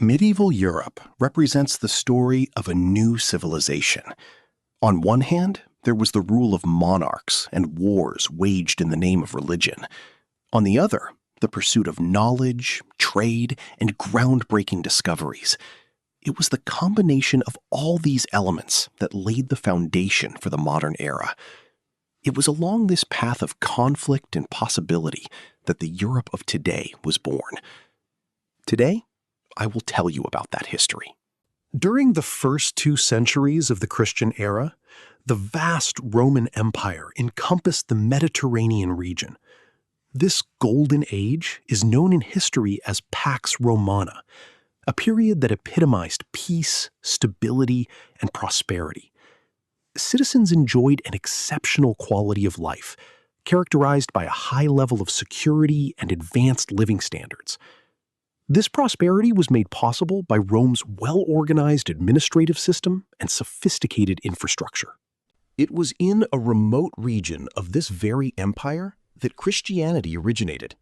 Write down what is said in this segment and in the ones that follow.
Medieval Europe represents the story of a new civilization. On one hand, there was the rule of monarchs and wars waged in the name of religion. On the other, the pursuit of knowledge, trade, and groundbreaking discoveries. It was the combination of all these elements that laid the foundation for the modern era. It was along this path of conflict and possibility that the Europe of today was born. Today, I will tell you about that history. During the first 2 centuries of the Christian era, the vast Roman Empire encompassed the Mediterranean region. This golden age is known in history as Pax Romana, a period that epitomized peace, stability, and prosperity. Citizens enjoyed an exceptional quality of life, characterized by a high level of security and advanced living standards. This prosperity was made possible by Rome's well-organized administrative system and sophisticated infrastructure. It was in a remote region of this very empire that Christianity originated.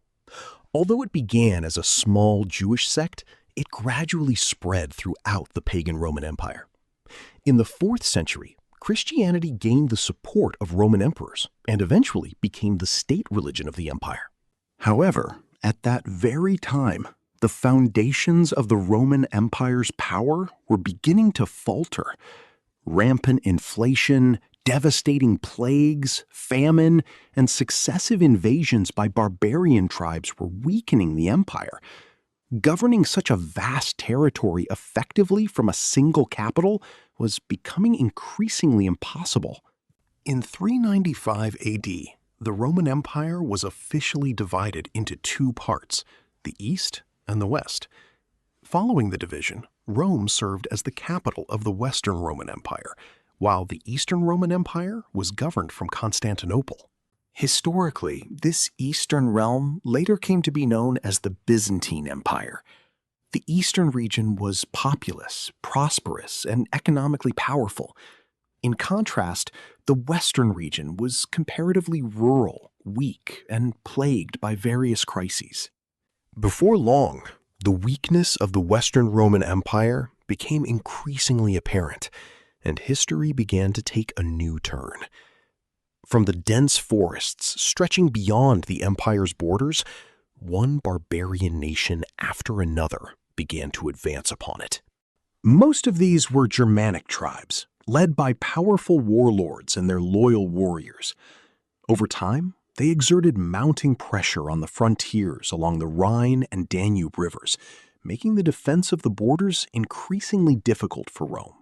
Although it began as a small Jewish sect, it gradually spread throughout the pagan Roman Empire. In the 4th century, Christianity gained the support of Roman emperors and eventually became the state religion of the empire. However, at that very time, the foundations of the Roman Empire's power were beginning to falter. Rampant inflation, devastating plagues, famine, and successive invasions by barbarian tribes were weakening the empire. Governing such a vast territory effectively from a single capital was becoming increasingly impossible. In 395 AD, the Roman Empire was officially divided into 2 parts, the East and the West. Following the division, Rome served as the capital of the Western Roman Empire, while the Eastern Roman Empire was governed from Constantinople. Historically, this eastern realm later came to be known as the Byzantine Empire. The eastern region was populous, prosperous, and economically powerful. In contrast, the western region was comparatively rural, weak, and plagued by various crises. Before long, the weakness of the Western Roman Empire became increasingly apparent, and history began to take a new turn. From the dense forests stretching beyond the empire's borders, one barbarian nation after another began to advance upon it. Most of these were Germanic tribes, led by powerful warlords and their loyal warriors. Over time, they exerted mounting pressure on the frontiers along the Rhine and Danube rivers, making the defense of the borders increasingly difficult for Rome.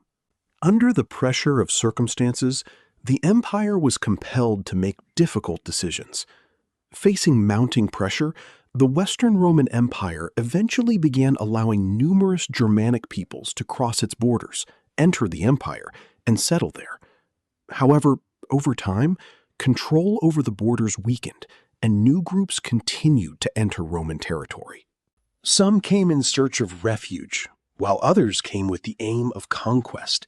Under the pressure of circumstances, the empire was compelled to make difficult decisions. Facing mounting pressure, the Western Roman Empire eventually began allowing numerous Germanic peoples to cross its borders, enter the empire, and settle there. However, over time, control over the borders weakened, and new groups continued to enter Roman territory. Some came in search of refuge, while others came with the aim of conquest.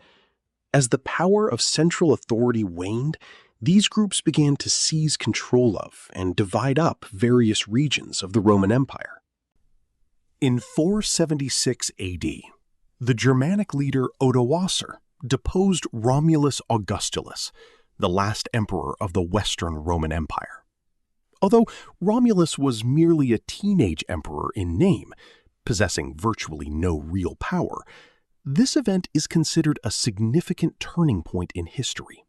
As the power of central authority waned, these groups began to seize control of and divide up various regions of the Roman Empire. In 476 AD, the Germanic leader Odoacer deposed Romulus Augustulus, the last emperor of the Western Roman Empire. Although Romulus was merely a teenage emperor in name, possessing virtually no real power, this event is considered a significant turning point in history,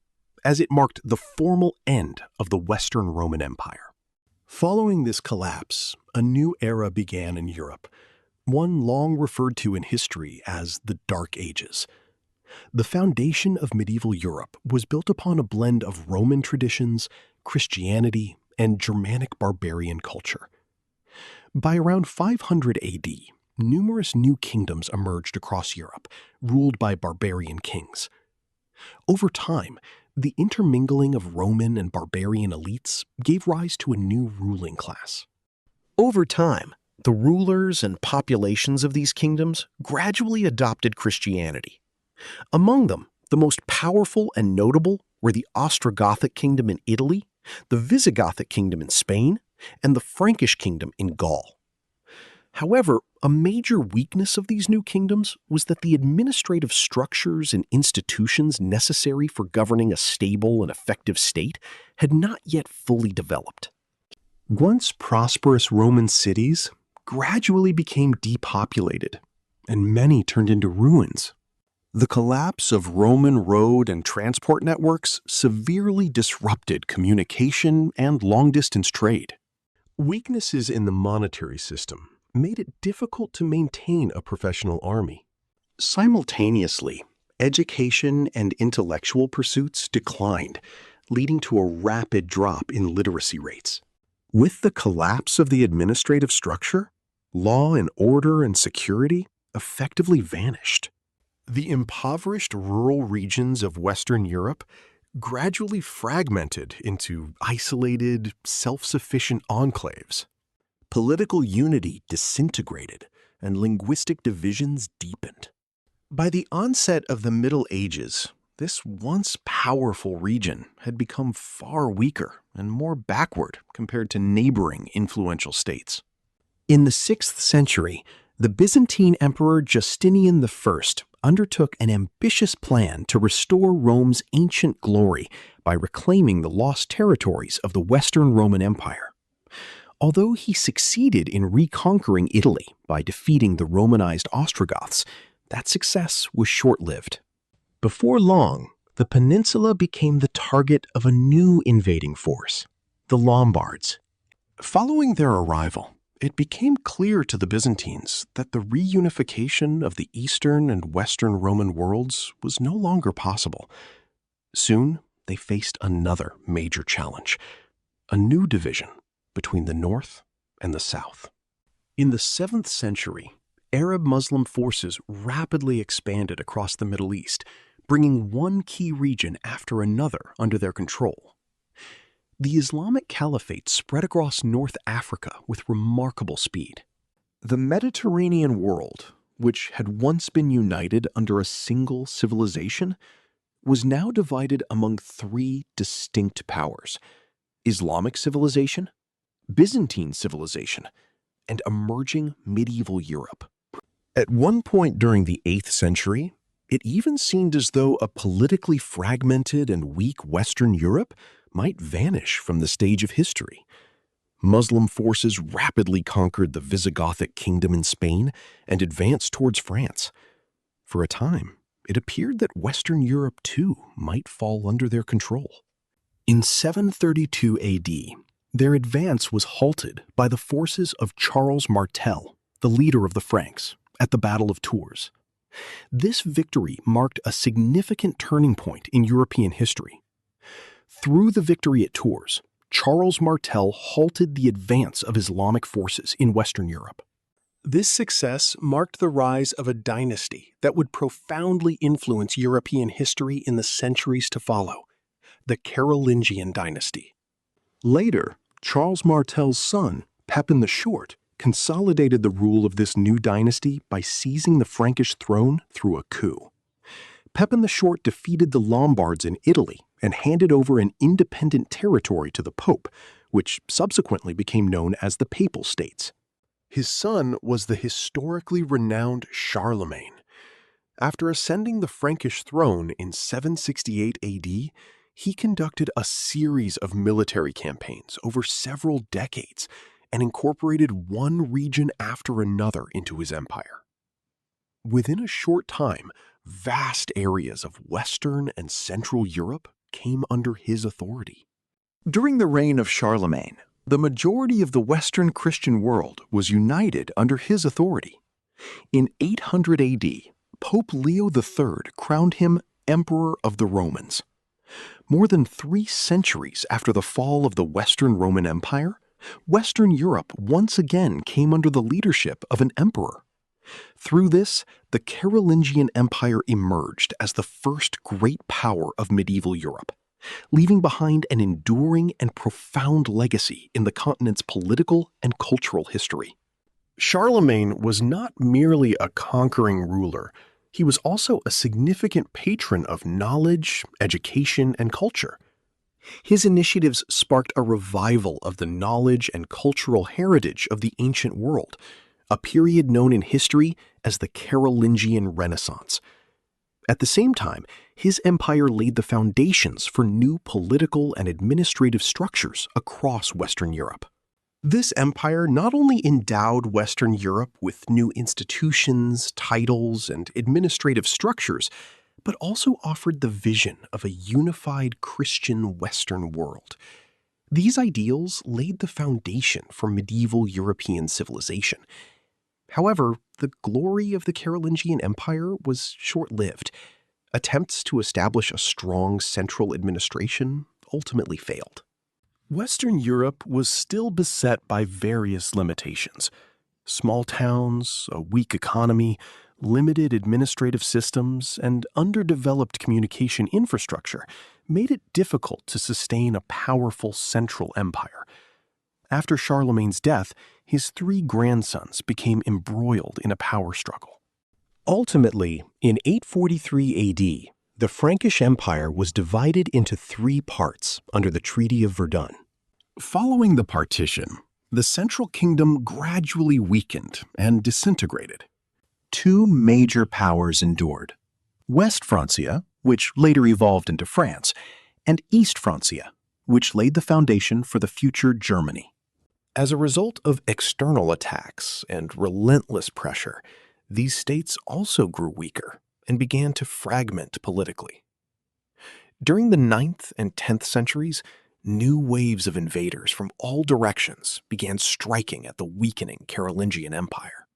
as it marked the formal end of the Western Roman Empire. Following this collapse, a new era began in Europe, one long referred to in history as the Dark Ages. The foundation of medieval Europe was built upon a blend of Roman traditions, Christianity, and Germanic barbarian culture. By around 500 AD, numerous new kingdoms emerged across Europe, ruled by barbarian kings. Over time, the intermingling of Roman and barbarian elites gave rise to a new ruling class. Over time, the rulers and populations of these kingdoms gradually adopted Christianity. Among them, the most powerful and notable were the Ostrogothic kingdom in Italy, the Visigothic kingdom in Spain, and the Frankish kingdom in Gaul. However, a major weakness of these new kingdoms was that the administrative structures and institutions necessary for governing a stable and effective state had not yet fully developed. Once prosperous Roman cities gradually became depopulated, and many turned into ruins. The collapse of Roman road and transport networks severely disrupted communication and long-distance trade. Weaknesses in the monetary system made it difficult to maintain a professional army. Simultaneously, education and intellectual pursuits declined, leading to a rapid drop in literacy rates. With the collapse of the administrative structure, law and order and security effectively vanished. The impoverished rural regions of Western Europe gradually fragmented into isolated, self-sufficient enclaves. Political unity disintegrated, and linguistic divisions deepened. By the onset of the Middle Ages, this once powerful region had become far weaker and more backward compared to neighboring influential states. In the 6th century, the Byzantine Emperor Justinian I undertook an ambitious plan to restore Rome's ancient glory by reclaiming the lost territories of the Western Roman Empire. Although he succeeded in reconquering Italy by defeating the Romanized Ostrogoths, that success was short-lived. Before long, the peninsula became the target of a new invading force, the Lombards. Following their arrival, it became clear to the Byzantines that the reunification of the Eastern and Western Roman worlds was no longer possible. Soon, they faced another major challenge, a new division between the North and the South. In the 7th century, Arab Muslim forces rapidly expanded across the Middle East, bringing one key region after another under their control. The Islamic Caliphate spread across North Africa with remarkable speed. The Mediterranean world, which had once been united under a single civilization, was now divided among three distinct powers: Islamic civilization, Byzantine civilization, and emerging medieval Europe. At one point during the 8th century, it even seemed as though a politically fragmented and weak Western Europe might vanish from the stage of history. Muslim forces rapidly conquered the Visigothic kingdom in Spain and advanced towards France. For a time, it appeared that Western Europe too might fall under their control. In 732 AD, their advance was halted by the forces of Charles Martel, the leader of the Franks, at the Battle of Tours. This victory marked a significant turning point in European history. Through the victory at Tours, Charles Martel halted the advance of Islamic forces in Western Europe. This success marked the rise of a dynasty that would profoundly influence European history in the centuries to follow, the Carolingian dynasty. Later, Charles Martel's son, Pepin the Short, consolidated the rule of this new dynasty by seizing the Frankish throne through a coup. Pepin the Short defeated the Lombards in Italy and handed over an independent territory to the Pope, which subsequently became known as the Papal States. His son was the historically renowned Charlemagne. After ascending the Frankish throne in 768 AD, he conducted a series of military campaigns over several decades and incorporated one region after another into his empire. Within a short time, vast areas of Western and Central Europe came under his authority. During the reign of Charlemagne, the majority of the Western Christian world was united under his authority. In 800 AD, Pope Leo III crowned him Emperor of the Romans. More than 3 centuries after the fall of the Western Roman Empire, Western Europe once again came under the leadership of an emperor. Through this, the Carolingian Empire emerged as the first great power of medieval Europe, leaving behind an enduring and profound legacy in the continent's political and cultural history. Charlemagne was not merely a conquering ruler. He was also a significant patron of knowledge, education, and culture. His initiatives sparked a revival of the knowledge and cultural heritage of the ancient world, a period known in history as the Carolingian Renaissance. At the same time, his empire laid the foundations for new political and administrative structures across Western Europe. This empire not only endowed Western Europe with new institutions, titles, and administrative structures, but also offered the vision of a unified Christian Western world. These ideals laid the foundation for medieval European civilization. However, the glory of the Carolingian Empire was short-lived. Attempts to establish a strong central administration ultimately failed. Western Europe was still beset by various limitations. Small towns, a weak economy, limited administrative systems, and underdeveloped communication infrastructure made it difficult to sustain a powerful central empire. After Charlemagne's death, his three grandsons became embroiled in a power struggle. Ultimately, in 843 AD, the Frankish Empire was divided into three parts under the Treaty of Verdun. Following the partition, the central kingdom gradually weakened and disintegrated. Two major powers endured: West Francia, which later evolved into France, and East Francia, which laid the foundation for the future Germany. As a result of external attacks and relentless pressure, these states also grew weaker and began to fragment politically. During the 9th and 10th centuries, new waves of invaders from all directions began striking at the weakening Carolingian Empire.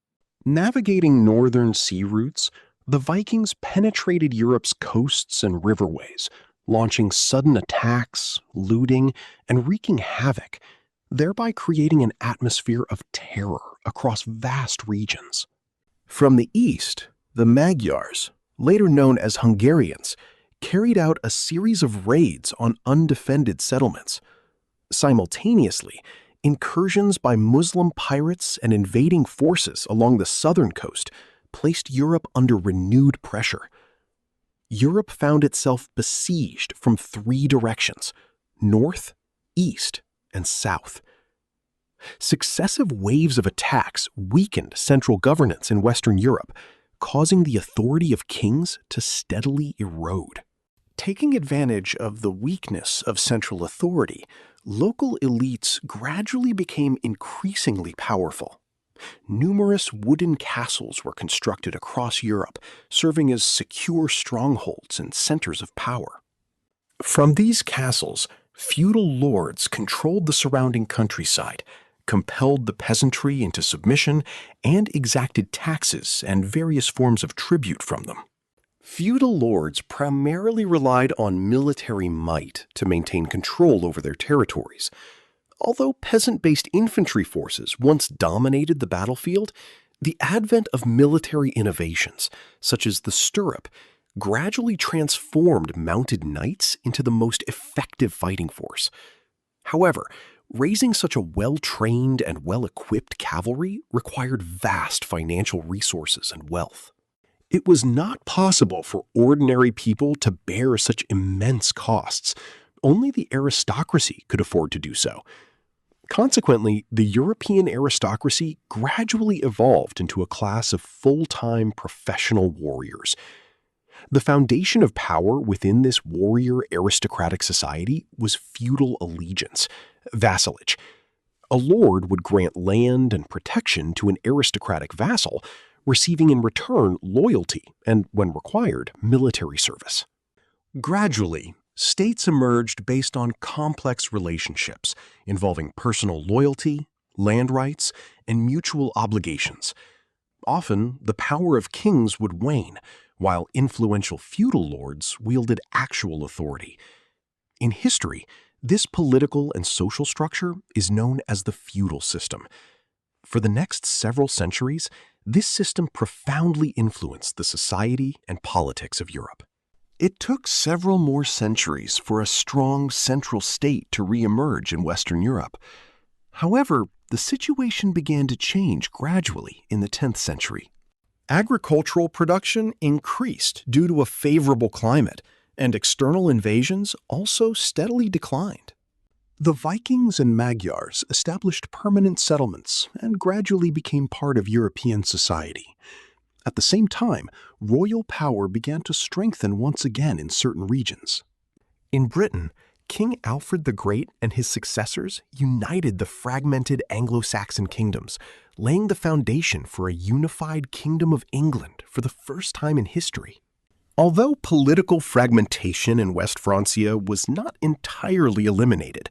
Navigating northern sea routes, the Vikings penetrated Europe's coasts and riverways, launching sudden attacks, looting, and wreaking havoc, thereby creating an atmosphere of terror across vast regions. From the east, the Magyars, later known as Hungarians, carried out a series of raids on undefended settlements. Simultaneously, incursions by Muslim pirates and invading forces along the southern coast placed Europe under renewed pressure. Europe found itself besieged from three directions: north, east, and south. Successive waves of attacks weakened central governance in Western Europe, causing the authority of kings to steadily erode. Taking advantage of the weakness of central authority, local elites gradually became increasingly powerful. Numerous wooden castles were constructed across Europe, serving as secure strongholds and centers of power. From these castles, feudal lords controlled the surrounding countryside, compelled the peasantry into submission, and exacted taxes and various forms of tribute from them. Feudal lords primarily relied on military might to maintain control over their territories. Although peasant-based infantry forces once dominated the battlefield, the advent of military innovations, such as the stirrup, gradually transformed mounted knights into the most effective fighting force. However, raising such a well-trained and well-equipped cavalry required vast financial resources and wealth. It was not possible for ordinary people to bear such immense costs. Only the aristocracy could afford to do so. Consequently, the European aristocracy gradually evolved into a class of full-time professional warriors. The foundation of power within this warrior aristocratic society was feudal allegiance, vassalage. A lord would grant land and protection to an aristocratic vassal, receiving in return loyalty and, when required, military service. Gradually, states emerged based on complex relationships involving personal loyalty, land rights, and mutual obligations. Often, the power of kings would wane, while influential feudal lords wielded actual authority. In history, this political and social structure is known as the feudal system. For the next several centuries, this system profoundly influenced the society and politics of Europe. It took several more centuries for a strong central state to re-emerge in Western Europe. However, the situation began to change gradually in the 10th century. Agricultural production increased due to a favorable climate, and external invasions also steadily declined. The Vikings and Magyars established permanent settlements and gradually became part of European society. At the same time, royal power began to strengthen once again in certain regions. In Britain, King Alfred the Great and his successors united the fragmented Anglo-Saxon kingdoms, laying the foundation for a unified Kingdom of England for the first time in history. Although political fragmentation in West Francia was not entirely eliminated,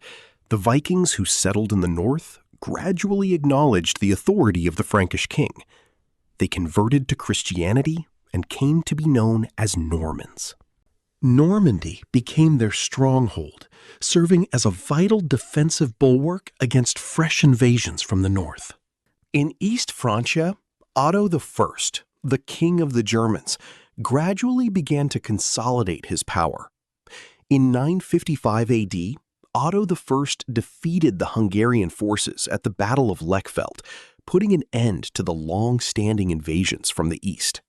the Vikings who settled in the north gradually acknowledged the authority of the Frankish king. They converted to Christianity and came to be known as Normans. Normandy became their stronghold, serving as a vital defensive bulwark against fresh invasions from the north. In East Francia, Otto I, the king of the Germans, gradually began to consolidate his power. In 955 AD, Otto I defeated the Hungarian forces at the Battle of Lechfeld, putting an end to the long-standing invasions from the east.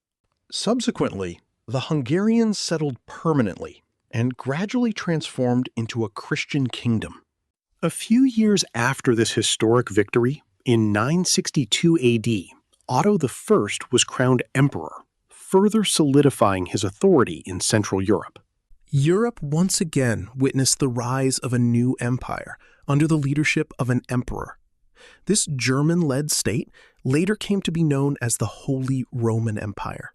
Subsequently, the Hungarians settled permanently and gradually transformed into a Christian kingdom. A few years after this historic victory, in 962 AD, Otto I was crowned emperor, further solidifying his authority in Central Europe. Europe once again witnessed the rise of a new empire under the leadership of an emperor. This German-led state later came to be known as the Holy Roman Empire.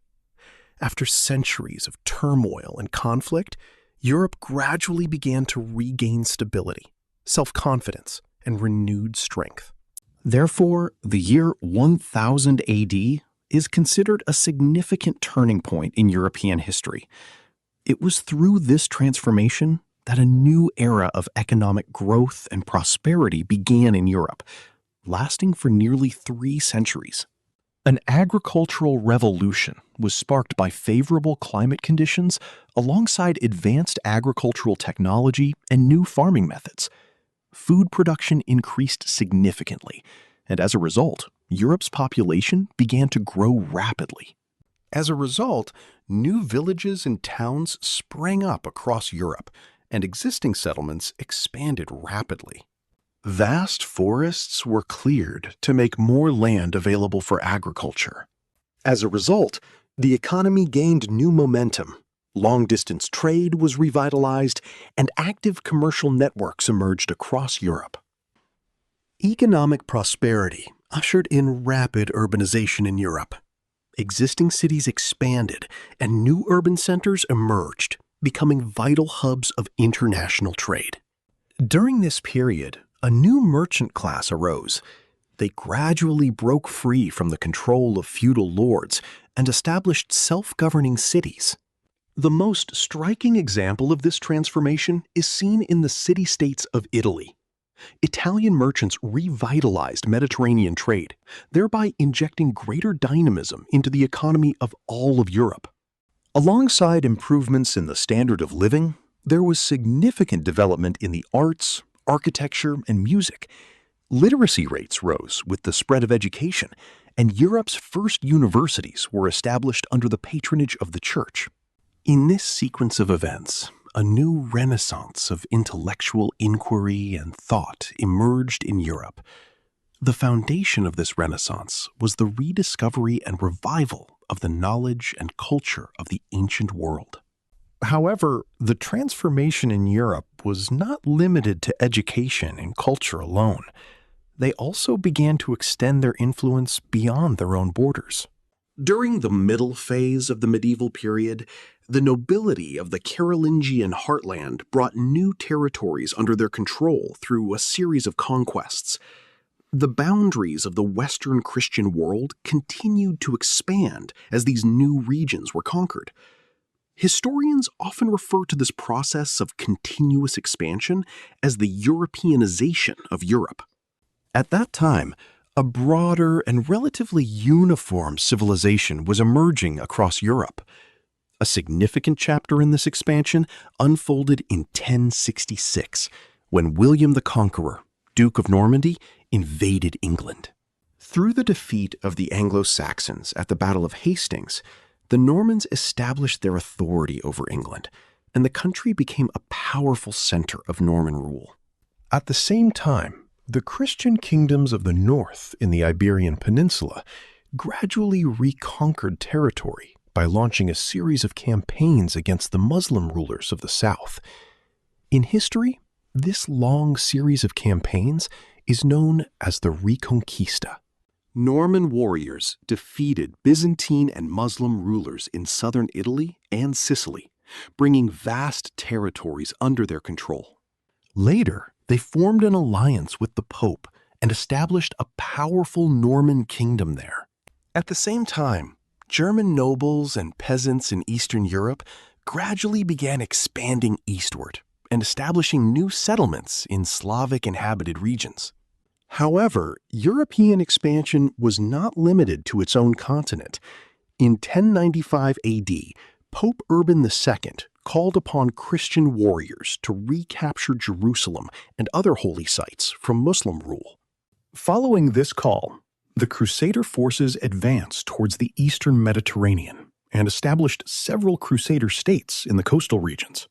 After centuries of turmoil and conflict, Europe gradually began to regain stability, self-confidence, and renewed strength. Therefore, the year 1000 AD is considered a significant turning point in European history. It was through this transformation that a new era of economic growth and prosperity began in Europe, lasting for nearly 3 centuries. An agricultural revolution was sparked by favorable climate conditions alongside advanced agricultural technology and new farming methods. Food production increased significantly, and as a result, Europe's population began to grow rapidly. As a result, new villages and towns sprang up across Europe, and existing settlements expanded rapidly. Vast forests were cleared to make more land available for agriculture. As a result, the economy gained new momentum. Long-distance trade was revitalized, and active commercial networks emerged across Europe. Economic prosperity ushered in rapid urbanization in Europe. Existing cities expanded, and new urban centers emerged, becoming vital hubs of international trade. During this period, a new merchant class arose. They gradually broke free from the control of feudal lords and established self-governing cities. The most striking example of this transformation is seen in the city-states of Italy. Italian merchants revitalized Mediterranean trade, thereby injecting greater dynamism into the economy of all of Europe. Alongside improvements in the standard of living, there was significant development in the arts, architecture, and music. Literacy rates rose with the spread of education, and Europe's first universities were established under the patronage of the Church. In this sequence of events, a new renaissance of intellectual inquiry and thought emerged in Europe. The foundation of this renaissance was the rediscovery and revival of the knowledge and culture of the ancient world. However, the transformation in Europe was not limited to education and culture alone. They also began to extend their influence beyond their own borders. During the middle phase of the medieval period, the nobility of the Carolingian heartland brought new territories under their control through a series of conquests. The boundaries of the Western Christian world continued to expand as these new regions were conquered. Historians often refer to this process of continuous expansion as the Europeanization of Europe. At that time, a broader and relatively uniform civilization was emerging across Europe. A significant chapter in this expansion unfolded in 1066, when William the Conqueror, Duke of Normandy, invaded England. Through the defeat of the Anglo-Saxons at the Battle of Hastings, the Normans established their authority over England, and the country became a powerful center of Norman rule. At the same time, the Christian kingdoms of the north in the Iberian Peninsula gradually reconquered territory by launching a series of campaigns against the Muslim rulers of the south. In history, this long series of campaigns is known as the Reconquista. Norman warriors defeated Byzantine and Muslim rulers in southern Italy and Sicily, bringing vast territories under their control. Later, they formed an alliance with the Pope and established a powerful Norman kingdom there. At the same time, German nobles and peasants in Eastern Europe gradually began expanding eastward and establishing new settlements in Slavic inhabited regions. However, European expansion was not limited to its own continent. In 1095 AD, Pope Urban II called upon Christian warriors to recapture Jerusalem and other holy sites from Muslim rule. Following this call, the Crusader forces advanced towards the eastern Mediterranean and established several Crusader states in the coastal regions.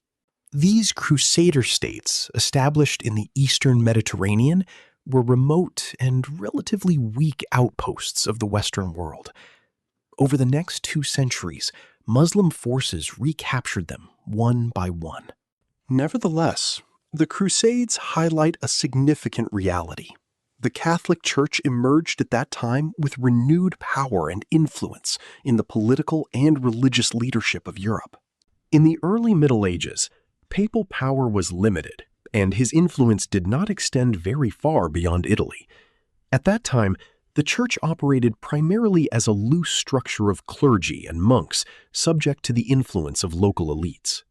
These Crusader states, established in the eastern Mediterranean, were remote and relatively weak outposts of the Western world. Over the next 2 centuries, Muslim forces recaptured them one by one. Nevertheless, the Crusades highlight a significant reality. The Catholic Church emerged at that time with renewed power and influence in the political and religious leadership of Europe. In the early Middle Ages, papal power was limited, and his influence did not extend very far beyond Italy. At that time, the Church operated primarily as a loose structure of clergy and monks subject to the influence of local elites.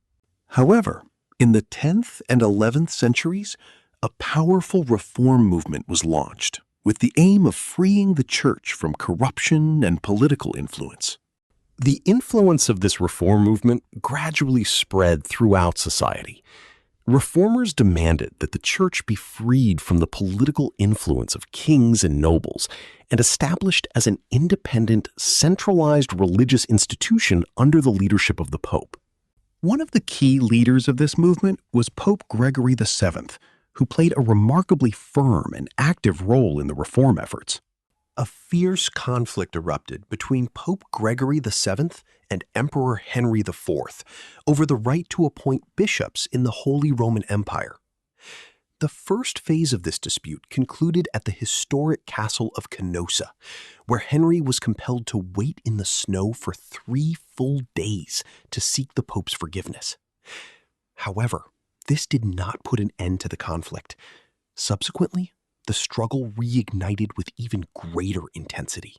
However, in the 10th and 11th centuries, a powerful reform movement was launched with the aim of freeing the Church from corruption and political influence. The influence of this reform movement gradually spread throughout society. Reformers demanded that the Church be freed from the political influence of kings and nobles and established as an independent, centralized religious institution under the leadership of the Pope. One of the key leaders of this movement was Pope Gregory VII, who played a remarkably firm and active role in the reform efforts. A fierce conflict erupted between Pope Gregory VII and Emperor Henry IV over the right to appoint bishops in the Holy Roman Empire. The first phase of this dispute concluded at the historic castle of Canossa, where Henry was compelled to wait in the snow for 3 full days to seek the Pope's forgiveness. However, this did not put an end to the conflict. Subsequently, the struggle reignited with even greater intensity.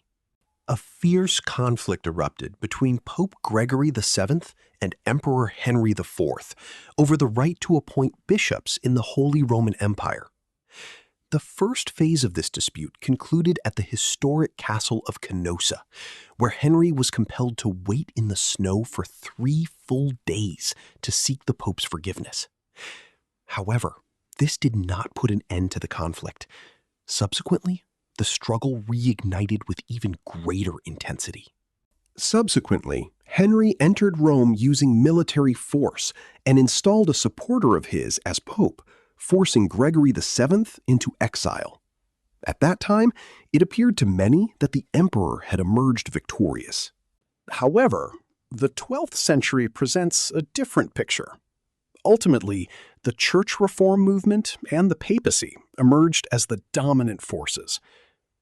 A fierce conflict erupted between Pope Gregory VII and Emperor Henry IV over the right to appoint bishops in the Holy Roman Empire. The first phase of this dispute concluded at the historic castle of Canossa, where Henry was compelled to wait in the snow for 3 full days to seek the Pope's forgiveness. However, this did not put an end to the conflict. Subsequently, the struggle reignited with even greater intensity. Subsequently, Henry entered Rome using military force and installed a supporter of his as Pope, forcing Gregory VII into exile. At that time, it appeared to many that the emperor had emerged victorious. However, the 12th century presents a different picture. Ultimately, the church reform movement and the papacy emerged as the dominant forces.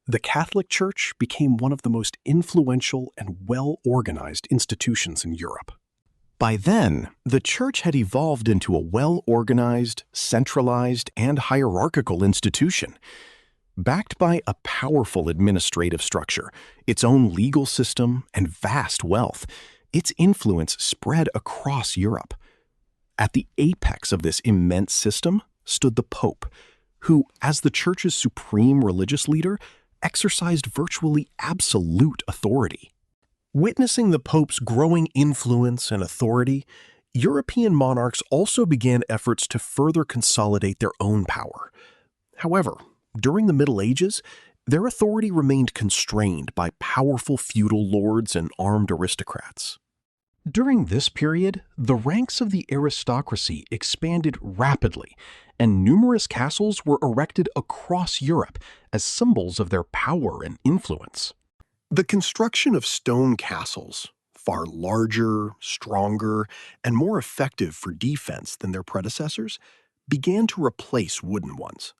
The Catholic Church became one of the most influential and well-organized institutions in Europe. By then, the Church had evolved into a well-organized, centralized, and hierarchical institution. Backed by a powerful administrative structure, its own legal system, and vast wealth, its influence spread across Europe. At the apex of this immense system stood the Pope, who, as the Church's supreme religious leader, exercised virtually absolute authority. Witnessing the Pope's growing influence and authority, European monarchs also began efforts to further consolidate their own power. However, during the Middle Ages, their authority remained constrained by powerful feudal lords and armed aristocrats. During this period, the ranks of the aristocracy expanded rapidly, and numerous castles were erected across Europe as symbols of their power and influence. The construction of stone castles, far larger, stronger, and more effective for defense than their predecessors, began to replace wooden ones.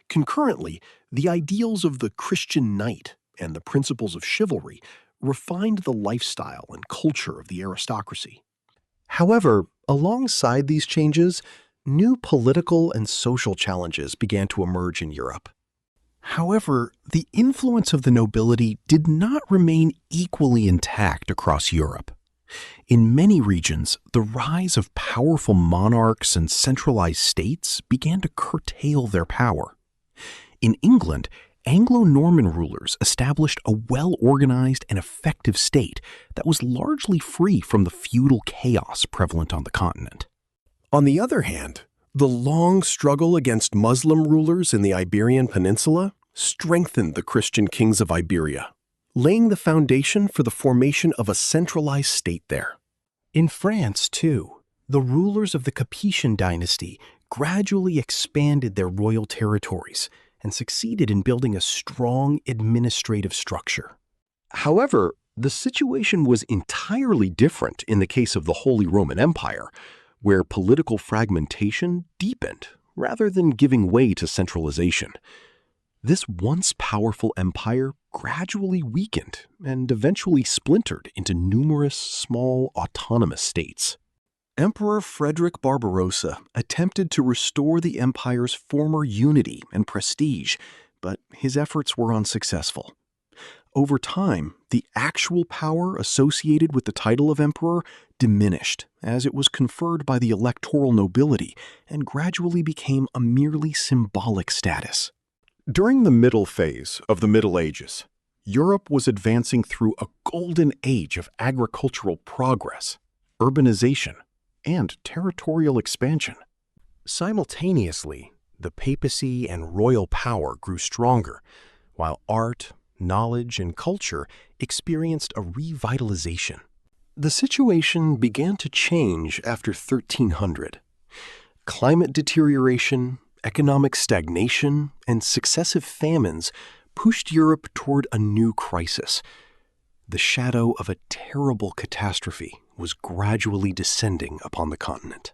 Concurrently, the ideals of the Christian knight and the principles of chivalry refined the lifestyle and culture of the aristocracy. However, alongside these changes, new political and social challenges began to emerge in Europe. However, the influence of the nobility did not remain equally intact across Europe. In many regions, the rise of powerful monarchs and centralized states began to curtail their power. In England, Anglo-Norman rulers established a well-organized and effective state that was largely free from the feudal chaos prevalent on the continent. On the other hand, the long struggle against Muslim rulers in the Iberian Peninsula strengthened the Christian kings of Iberia, laying the foundation for the formation of a centralized state there. In France, too, the rulers of the Capetian dynasty gradually expanded their royal territories and succeeded in building a strong administrative structure. However, the situation was entirely different in the case of the Holy Roman Empire, where political fragmentation deepened rather than giving way to centralization. This once powerful empire gradually weakened and eventually splintered into numerous small autonomous states. Emperor Frederick Barbarossa attempted to restore the empire's former unity and prestige, but his efforts were unsuccessful. Over time, the actual power associated with the title of emperor diminished as it was conferred by the electoral nobility and gradually became a merely symbolic status. During the middle phase of the Middle Ages, Europe was advancing through a golden age of agricultural progress, urbanization, and territorial expansion. Simultaneously, the papacy and royal power grew stronger, while art, knowledge, and culture experienced a revitalization. The situation began to change after 1300. Climate deterioration, economic stagnation, and successive famines pushed Europe toward a new crisis. The shadow of a terrible catastrophe was gradually descending upon the continent.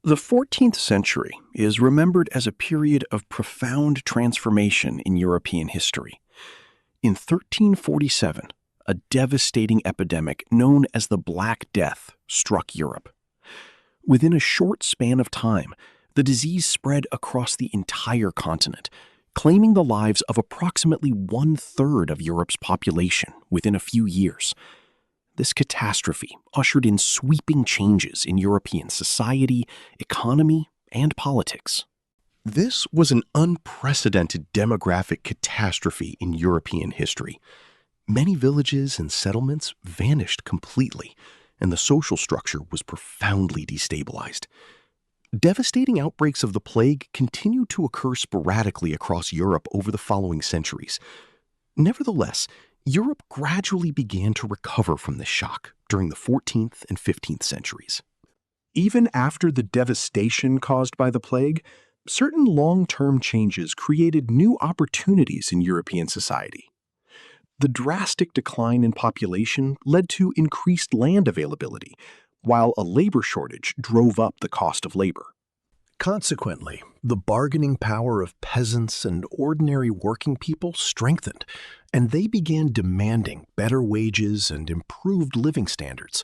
The 14th century is remembered as a period of profound transformation in European history. In 1347, a devastating epidemic known as the Black Death struck Europe. Within a short span of time, the disease spread across the entire continent, claiming the lives of approximately 1/3 of Europe's population within a few years. This catastrophe ushered in sweeping changes in European society, economy, and politics. This was an unprecedented demographic catastrophe in European history. Many villages and settlements vanished completely, and the social structure was profoundly destabilized. Devastating outbreaks of the plague continued to occur sporadically across Europe over the following centuries. Nevertheless, Europe gradually began to recover from this shock during the 14th and 15th centuries. Even after the devastation caused by the plague, certain long-term changes created new opportunities in European society. The drastic decline in population led to increased land availability, while a labor shortage drove up the cost of labor. Consequently, the bargaining power of peasants and ordinary working people strengthened, and they began demanding better wages and improved living standards.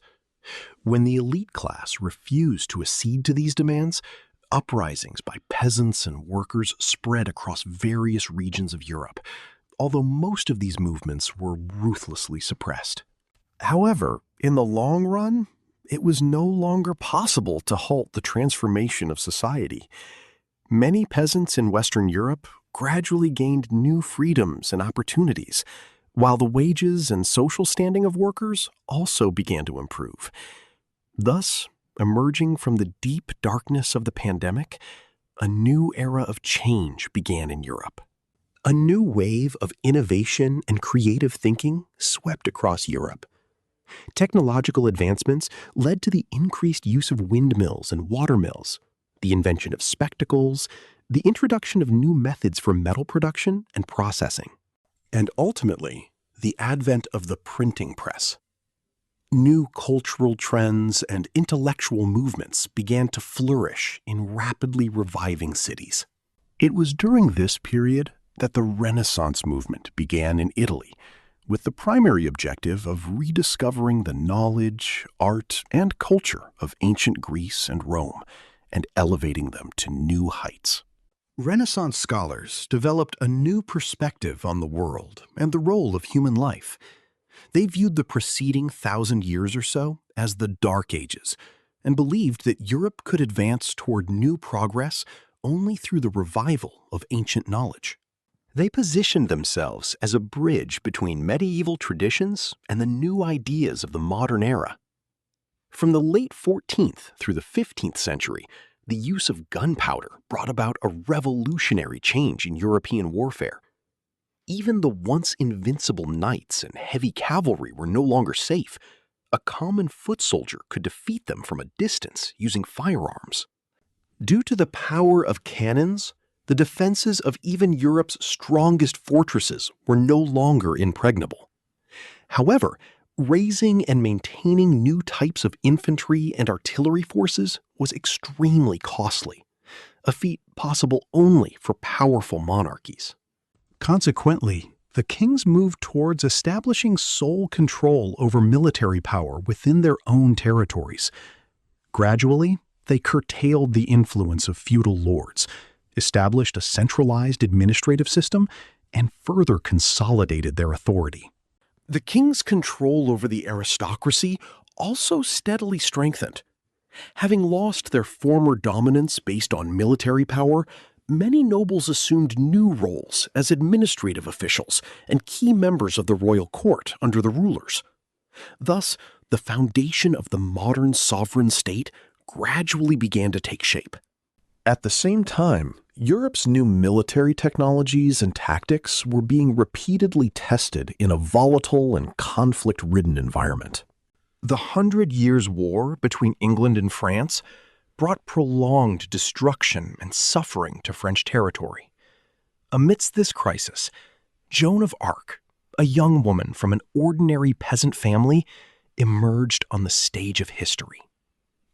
When the elite class refused to accede to these demands, uprisings by peasants and workers spread across various regions of Europe, although most of these movements were ruthlessly suppressed. However, in the long run, it was no longer possible to halt the transformation of society. Many peasants in Western Europe gradually gained new freedoms and opportunities, while the wages and social standing of workers also began to improve. Thus, emerging from the deep darkness of the pandemic, a new era of change began in Europe. A new wave of innovation and creative thinking swept across Europe. Technological advancements led to the increased use of windmills and water mills. the invention of spectacles, the introduction of new methods for metal production and processing, and ultimately, the advent of the printing press. New cultural trends and intellectual movements began to flourish in rapidly reviving cities. It was during this period that the Renaissance movement began in Italy, with the primary objective of rediscovering the knowledge, art, and culture of ancient Greece and Rome, and elevating them to new heights. Renaissance scholars developed a new perspective on the world and the role of human life. They viewed the preceding 1,000 years or so as the Dark Ages, and believed that Europe could advance toward new progress only through the revival of ancient knowledge. They positioned themselves as a bridge between medieval traditions and the new ideas of the modern era. From the late 14th through the 15th century, the use of gunpowder brought about a revolutionary change in European warfare. Even the once invincible knights and heavy cavalry were no longer safe. A common foot soldier could defeat them from a distance using firearms. Due to the power of cannons, the defenses of even Europe's strongest fortresses were no longer impregnable. However, raising and maintaining new types of infantry and artillery forces was extremely costly, a feat possible only for powerful monarchies. Consequently, the kings moved towards establishing sole control over military power within their own territories. Gradually, they curtailed the influence of feudal lords, established a centralized administrative system, and further consolidated their authority. The king's control over the aristocracy also steadily strengthened. Having lost their former dominance based on military power, many nobles assumed new roles as administrative officials and key members of the royal court under the rulers. Thus, the foundation of the modern sovereign state gradually began to take shape. At the same time, Europe's new military technologies and tactics were being repeatedly tested in a volatile and conflict-ridden environment. The 100 Years' War between England and France brought prolonged destruction and suffering to French territory. Amidst this crisis, Joan of Arc, a young woman from an ordinary peasant family, emerged on the stage of history.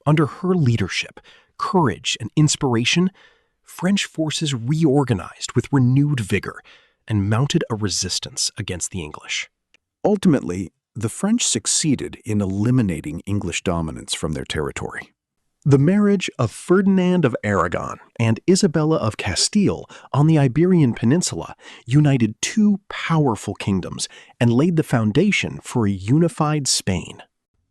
Under her leadership, courage, and inspiration, French forces reorganized with renewed vigor and mounted a resistance against the English. Ultimately, the French succeeded in eliminating English dominance from their territory. The marriage of Ferdinand of Aragon and Isabella of Castile on the Iberian Peninsula united two powerful kingdoms and laid the foundation for a unified Spain.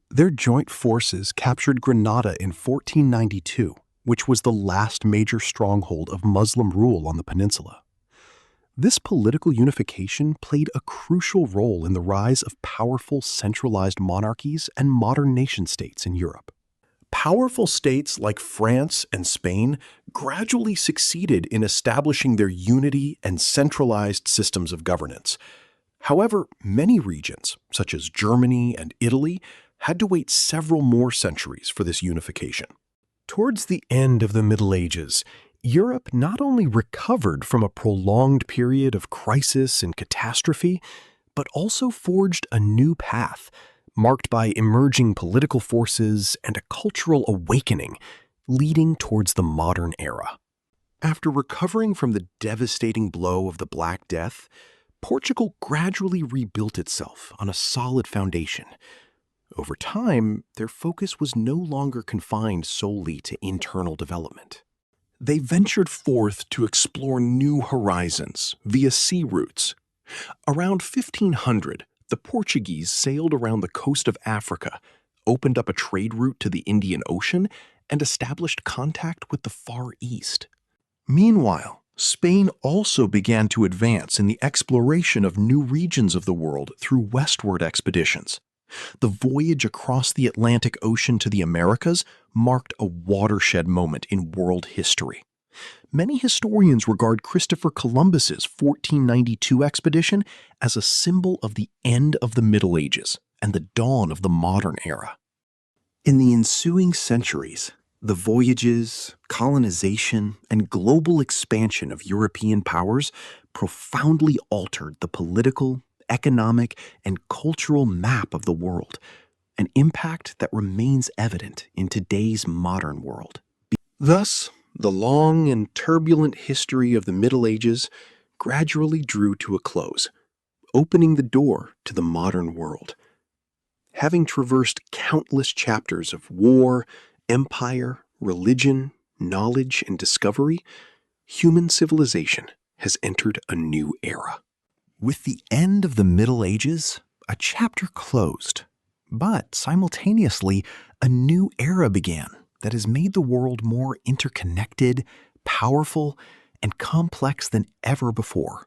Their joint forces captured Granada in 1492, which was the last major stronghold of Muslim rule on the peninsula. This political unification played a crucial role in the rise of powerful centralized monarchies and modern nation-states in Europe. Powerful states like France and Spain gradually succeeded in establishing their unity and centralized systems of governance. However, many regions, such as Germany and Italy, had to wait several more centuries for this unification. Towards the end of the Middle Ages, Europe not only recovered from a prolonged period of crisis and catastrophe, but also forged a new path, marked by emerging political forces and a cultural awakening, leading towards the modern era. After recovering from the devastating blow of the Black Death, Portugal gradually rebuilt itself on a solid foundation. Over time, their focus was no longer confined solely to internal development. They ventured forth to explore new horizons via sea routes. Around 1500, the Portuguese sailed around the coast of Africa, opened up a trade route to the Indian Ocean, and established contact with the Far East. Meanwhile, Spain also began to advance in the exploration of new regions of the world through westward expeditions. The voyage across the Atlantic Ocean to the Americas marked a watershed moment in world history. Many historians regard Christopher Columbus's 1492 expedition as a symbol of the end of the Middle Ages and the dawn of the modern era. In the ensuing centuries, The voyages, colonization, and global expansion of European powers profoundly altered the political, economic, and cultural map of the world, an impact that remains evident in today's modern world. Thus, the long and turbulent history of the Middle Ages gradually drew to a close, opening the door to the modern world. Having traversed countless chapters of war, empire, religion, knowledge, and discovery, human civilization has entered a new era. With the end of the Middle Ages, a chapter closed, but simultaneously, a new era began that has made the world more interconnected, powerful, and complex than ever before.